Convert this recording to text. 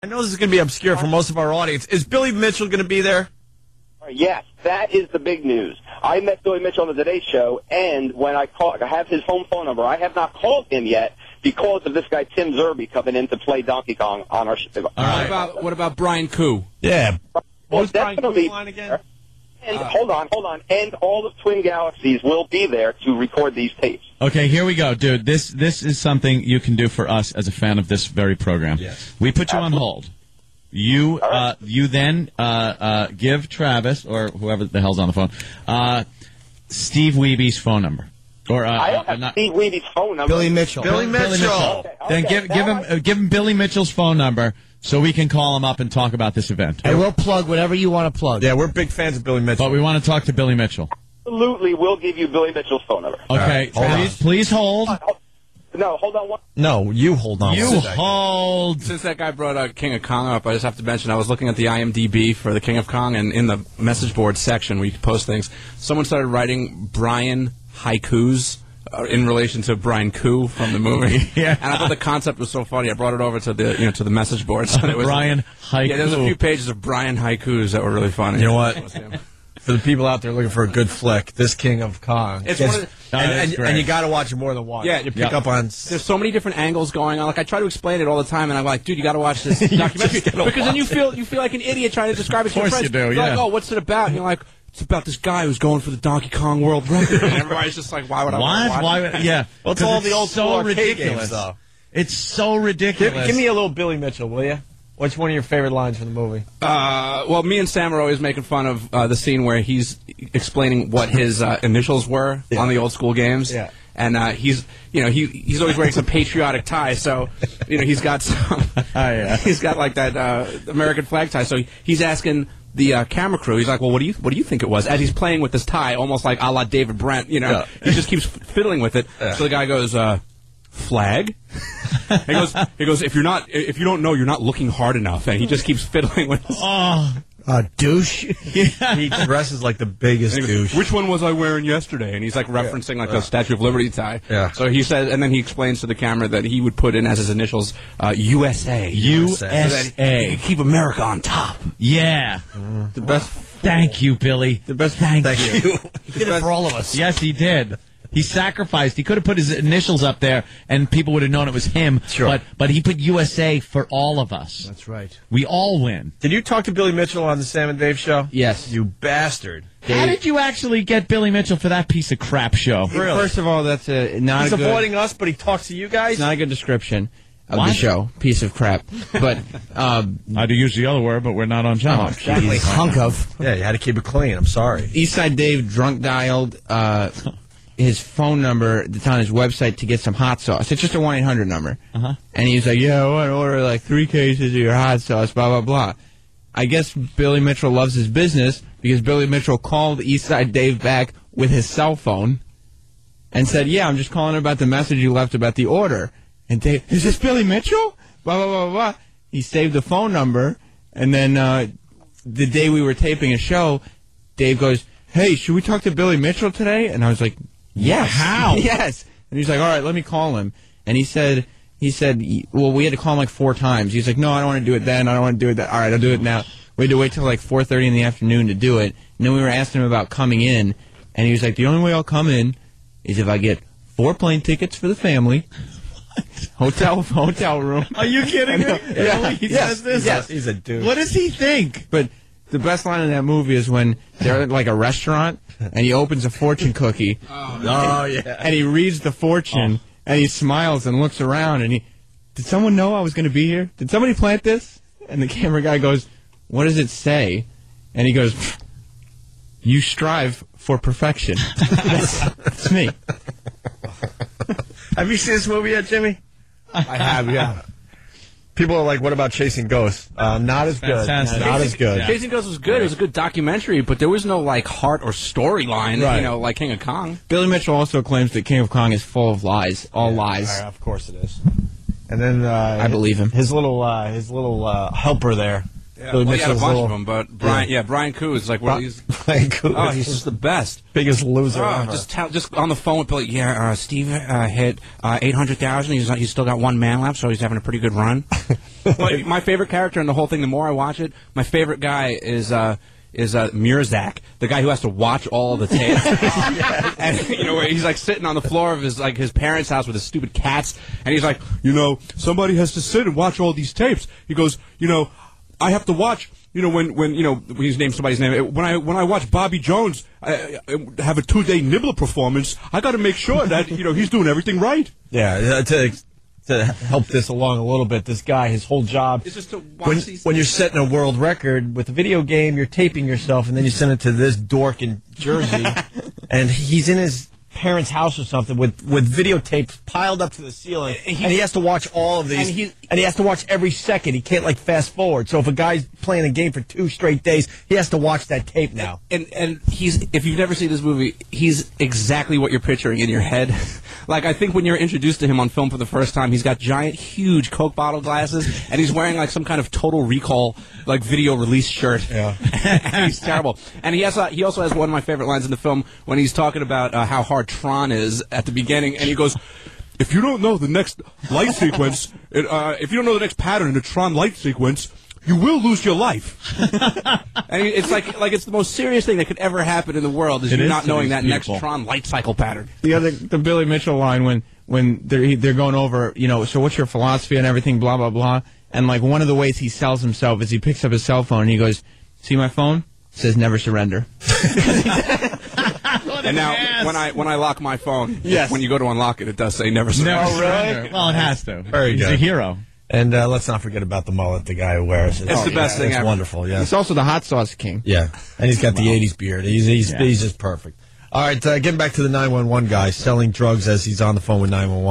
I know this is going to be obscure for most of our audience. Is Billy Mitchell going to be there? Yes, that is the big news. I met Billy Mitchell on the Today Show, and when I have his home phone number. I have not called him yet because of this guy Tim Zerbe coming in to play Donkey Kong on our show. All right. What about Brian Koo? Yeah. Well, definitely. Line again? And hold on. And all the Twin Galaxies will be there to record these tapes. Okay, here we go, dude. This is something you can do for us as a fan of this very program. Yes. We put you on hold. You then give Travis, or whoever the hell's on the phone, Steve Wiebe's phone number. Or I don't have Steve Wiebe's phone number. Billy Mitchell. Billy Mitchell. Then give him Billy Mitchell's phone number so we can call him up and talk about this event. And we'll plug whatever you want to plug. Yeah, we're big fans of Billy Mitchell. But we want to talk to Billy Mitchell. Absolutely, we'll give you Billy Mitchell's phone number. Okay, please hold. No, hold on. No, you hold on. You hold. Since that guy brought King of Kong up, I just have to mention I was looking at the IMDb for the King of Kong, and in the message board section where you can post things, someone started writing Brian haikus in relation to Brian Koo from the movie. Yeah. And I thought the concept was so funny. I brought it over to the to the message board. So it was Brian haiku. Yeah, there's a few pages of Brian haikus that were really funny. You know what? For the people out there looking for a good flick, this King of Kong. It's one of the, and you got to watch it more than once. Yeah, you pick up on. There's so many different angles going on. Like I try to explain it all the time, and I'm like, dude, you got to watch this documentary because then you feel like an idiot trying to describe it to your friends. Of course you do. You're Yeah. like, oh, what's it about? And you're like, it's about this guy who's going for the Donkey Kong world record. And everybody's just like, why would I watch Why? Yeah. Well, it's all the old so ridiculous. ridiculous. Though. It's so ridiculous. Give me a little Billy Mitchell, will you? What's one of your favorite lines from the movie? Well, me and Sam are always making fun of the scene where he's explaining what his initials were on the old school games. Yeah. And he's always wearing some patriotic tie, so he's got some. He's got like that American flag tie. So he's asking the camera crew. He's like, "Well, what do you think it was?" As he's playing with this tie, almost like a la David Brent. He just keeps fiddling with it. Yeah. So the guy goes, "Flag." he goes. If you don't know, you're not looking hard enough, and he just keeps fiddling with. Douche. Yeah. He dresses like the biggest douche. Which one was I wearing yesterday? And he's like referencing like a Statue of Liberty tie. Yeah. So he says, and then he explains to the camera that he would put in as his initials USA. USA. So that he keep America on top. Yeah. The best. Thank you, Billy. The best. Thank you. He did it for all of us. Yes, he did. He sacrificed. He could have put his initials up there, and people would have known it was him. Sure. But he put USA for all of us. That's right. We all win. Did you talk to Billy Mitchell on the Sam and Dave show? Yes. You bastard. How did you actually get Billy Mitchell for that piece of crap show? Really? First of all, that's not He's a good... avoiding us, but he talks to you guys? It's not a good description of the show. Piece of crap. But, I'd use the other word, but we're not on channel. Exactly. Hunk of. Yeah, you had to keep it clean. I'm sorry. Eastside Dave drunk dialed his phone number that's on his website to get some hot sauce. It's just a 1-800 number. And he's like, yeah, I want to order like 3 cases of your hot sauce, blah, blah, blah. I guess Billy Mitchell loves his business because Billy Mitchell called Eastside Dave back with his cell phone and said, yeah, I'm just calling about the message you left about the order. And Dave, is this Billy Mitchell? Blah, blah, blah, blah. He saved the phone number, and then the day we were taping a show, Dave goes, hey, should we talk to Billy Mitchell today? And I was like, yes. How? Yes. And he's like, all right, let me call him. And he said, well, we had to call him like 4 times. He's like, no, I don't want to do it then. I don't want to do it then. All right, I'll do it now. We had to wait till like 4:30 in the afternoon to do it. And then we were asking him about coming in. And he was like, the only way I'll come in is if I get 4 plane tickets for the family. Hotel room. Are you kidding me? Yeah. He says this? Yes, he's a dude. What does he think? But the best line in that movie is when they're at like a restaurant and he opens a fortune cookie. Oh, yeah. And he reads the fortune and he smiles and looks around and did someone know I was going to be here? Did somebody plant this? And the camera guy goes, what does it say? And he goes, you strive for perfection. That's me. Have you seen this movie yet, Jimmy? I have, yeah. People are like, what about Chasing Ghosts? Not as good. Fantastic. Not as good. Yeah. Chasing Ghosts was good. It was a good documentary, but there was no like heart or storyline, like King of Kong. Billy Mitchell also claims that King of Kong is full of lies. All lies. Of course it is. And then I believe him. His little helper there, Yeah, Billy well, he had a Mitchell's bunch little- of them, but Brian Koo is like one of these. Brian Koo Oh, is he's just the best. biggest loser Oh, ever. just on the phone with Billy. Yeah, Steve hit 800,000. He's still got one man left, so he's having a pretty good run. Well, my favorite character in the whole thing, the more I watch it, my favorite guy is Mirzak, the guy who has to watch all the tapes. And where he's like sitting on the floor of his parents' house with his stupid cats, and he's like, somebody has to sit and watch all these tapes. He goes, I have to watch. When he's named somebody's name. When I watch Bobby Jones have a 2-day Nibbler performance, I got to make sure that he's doing everything right. Yeah, to help this along a little bit, this guy, his whole job, It's just to watch these when you're things. setting a world record with a video game, you're taping yourself, and then you send it to this dork in Jersey, and he's in his parents' house or something with videotapes piled up to the ceiling, and he has to watch all of these, and he has to watch every second. He can't fast forward. So if a guy's playing a game for 2 straight days, he has to watch that tape now. And he's, if you've never seen this movie, he's exactly what you're picturing in your head. Like, I think when you're introduced to him on film for the first time, he's got giant, huge Coke bottle glasses, and he's wearing some kind of Total Recall video release shirt. Yeah. And he's terrible. And he also has one of my favorite lines in the film when he's talking about how hard Tron is at the beginning, and he goes, if you don't know the next light sequence, if you don't know the next pattern in the Tron light sequence, you will lose your life. And it's like it's the most serious thing that could ever happen in the world is you not knowing that next Tron light cycle pattern. The Billy Mitchell line when they're going over, so what's your philosophy and everything, blah blah blah, and one of the ways he sells himself is he picks up his cell phone and he goes, "See my phone? It says never surrender." And now when I lock my phone, yes, when you go to unlock it, it does say never surrender. Oh, really? Well, it has to. Very He's good. a hero. And let's not forget about the mullet the guy who wears it. It's the best thing It's ever. wonderful, yeah. He's also the hot sauce king. Yeah, and he's got the 80s beard. He's just perfect. All right, getting back to the 911 guy selling drugs as he's on the phone with 911.